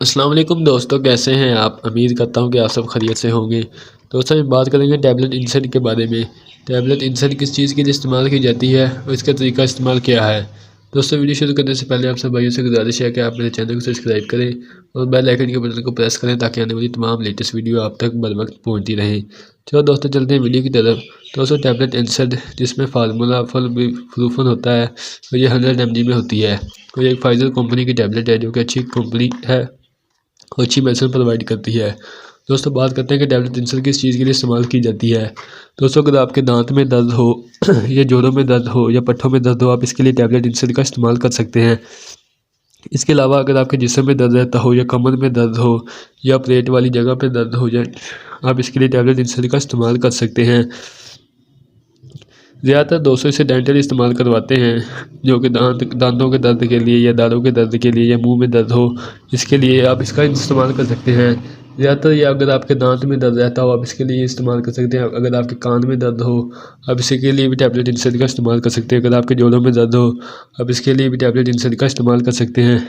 अस्सलाम वालेकुम दोस्तों, कैसे हैं आप। उम्मीद करता हूं कि आप सब खैरियत से होंगे। दोस्तों हम बात करेंगे टैबलेट इंसर्ट के बारे में। टैबलेट इंसर्ट किस चीज़ के लिए इस्तेमाल की जाती है और इसका तरीका इस्तेमाल क्या है। दोस्तों वीडियो शुरू करने से पहले आप सब भाइयों से गुजारिश है कि आप मेरे चैनल को सब्सक्राइब करें और बेल आइकन के बटन को प्रेस करें ताकि आने वाली तमाम लेटेस्ट वीडियो आप तक बर वक्त पहुँचती रहे। चलो दोस्तों चलते हैं वीडियो की तरफ। दोस्तों टैबलेट इंसर्ट जिसमें फार्मूला फुल प्रूफन होता है और ये 100 mg में होती है। और ये एक फाइजर कंपनी की टैबलेट है जो कि अच्छी कंपनी है, अच्छी मेडिसिन प्रोवाइड करती है। दोस्तों बात करते हैं कि टैबलेट इंसर्ट किस चीज़ के लिए इस्तेमाल की जाती है। दोस्तों अगर आपके दांत में दर्द हो या जोड़ों में दर्द हो या पट्ठों में दर्द हो, आप इसके लिए टैबलेट इंसर्ट का इस्तेमाल कर सकते हैं। इसके अलावा अगर आपके जिस्म में दर्द रहता हो या कमर में दर्द हो या पेट वाली जगह पे दर्द हो जाए, आप इसके लिए टैबलेट इंसर्ट का इस्तेमाल कर सकते हैं। ज़्यादातर दोस्तों इसे डेंटल इस्तेमाल करवाते हैं, जो कि दांतों के दर्द के लिए या दाढ़ों के दर्द के लिए या मुंह में दर्द हो, इसके लिए आप इसका इस्तेमाल कर सकते हैं। ज़्यादातर या अगर आपके दांत में दर्द रहता हो आप इसके लिए इस्तेमाल कर सकते हैं। अगर आपके कान में दर्द हो आप इसके लिए भी टैबलेट इंसर्ट का इस्तेमाल कर सकते हैं। अगर आपके जोड़ों में दर्द हो आप इसके लिए भी टैबलेट इंसर्ट का इस्तेमाल कर सकते हैं।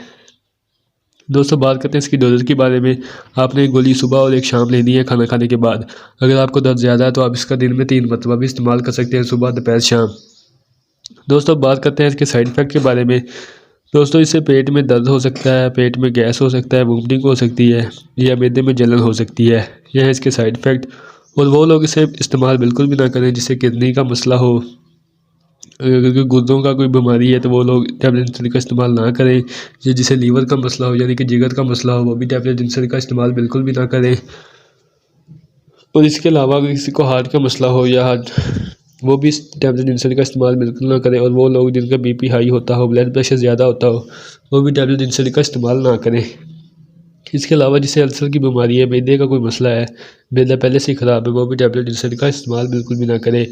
दोस्तों बात करते हैं इसकी डोजेज के बारे में। आपने एक गोली सुबह और एक शाम लेनी है खाना खाने के बाद। अगर आपको दर्द ज़्यादा है तो आप इसका दिन में 3 मरतबा भी इस्तेमाल कर सकते हैं, सुबह दोपहर शाम। दोस्तों बात करते हैं इसके साइड इफ़ेक्ट के बारे में। दोस्तों इससे पेट में दर्द हो सकता है, पेट में गैस हो सकता है, वोमिटिंग हो सकती है या मैदे में जलन हो सकती है। यह है इसके साइड इफ़ेक्ट। और वो लोग इसे इस्तेमाल बिल्कुल भी ना करें जिससे किडनी का मसला हो, अगर गुर्दों का कोई बीमारी है तो वो लोग टैबलेट इंसर्ट का इस्तेमाल ना करें। जिसे लीवर का मसला हो यानी कि जिगर का मसला हो वो भी टैबलेट इंसर्ट का इस्तेमाल बिल्कुल भी ना करें। और इसके अलावा अगर किसी को हार्ट का मसला हो या हार्ट, वो भी इस टैबलेट इंसर्ट का इस्तेमाल बिल्कुल ना करें। और वो लोग जिनका बीपी हाई होता हो, ब्लड प्रेशर ज़्यादा होता हो, वो भी टैबलेट इंसर्ट का इस्तेमाल ना करें। इसके अलावा जिसे अल्सर की बीमारी है, मैदे का कोई मसला है, मैदा पहले से ही ख़राब है, वो भी टैबलेट इंसर्ट का इस्तेमाल बिल्कुल भी ना करें।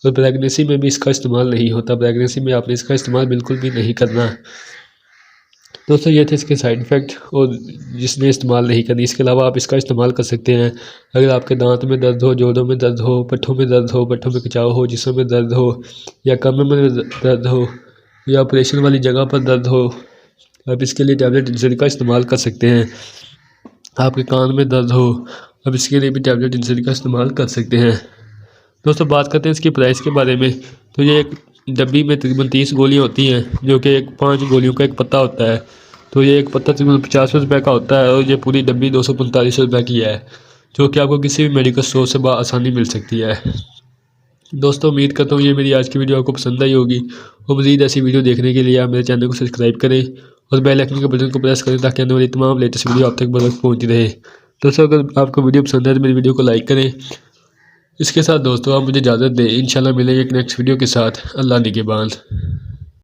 और प्रेगनेंसी में भी इसका इस्तेमाल नहीं होता, प्रेगनेंसी में आपने इसका इस्तेमाल बिल्कुल भी नहीं करना। दोस्तों ये थे इसके साइड इफ़ेक्ट और जिसने इस्तेमाल नहीं करनी। इसके अलावा आप इसका इस्तेमाल कर सकते हैं अगर आपके दांत में दर्द हो, जोड़ों में दर्द हो, पट्ठों में दर्द हो, पट्ठों में खिंचाव हो, जिस्म में दर्द हो या कमर में दर्द हो या ऑपरेशन वाली जगह पर दर्द हो, आप इसके लिए टैबलेट इंसर्ट का इस्तेमाल कर सकते हैं। आपके कान में दर्द हो अब इसके लिए भी टैबलेट इंसर्ट का इस्तेमाल कर सकते हैं। दोस्तों बात करते हैं इसकी प्राइस के बारे में। तो ये एक डब्बी में तकरीबन 30 गोलियाँ होती हैं, जो कि 5 गोलियों का एक पत्ता होता है। तो ये एक पत्ता तकरीबन 50 रुपये का होता है और ये पूरी डब्बी 245 रुपये की है, जो कि आपको किसी भी मेडिकल स्टोर से आसानी मिल सकती है। दोस्तों उम्मीद करता हूँ ये मेरी आज की वीडियो आपको पसंद आई होगी और मज़ीद ऐसी वीडियो देखने के लिए आप मेरे चैनल को सब्सक्राइब करें और बेल आइकन के बटन को प्रेस करें ताकि आने वाली तमाम लेटेस्ट वीडियो आप तक बर वक्त पहुँचती रहे। दोस्तों अगर आपको वीडियो पसंद है तो मेरी वीडियो को लाइक करें। इसके साथ दोस्तों आप मुझे इजाज़त दें, इंशाल्लाह मिलेंगे एक नेक्स्ट वीडियो के साथ। अल्लाह निगहबान।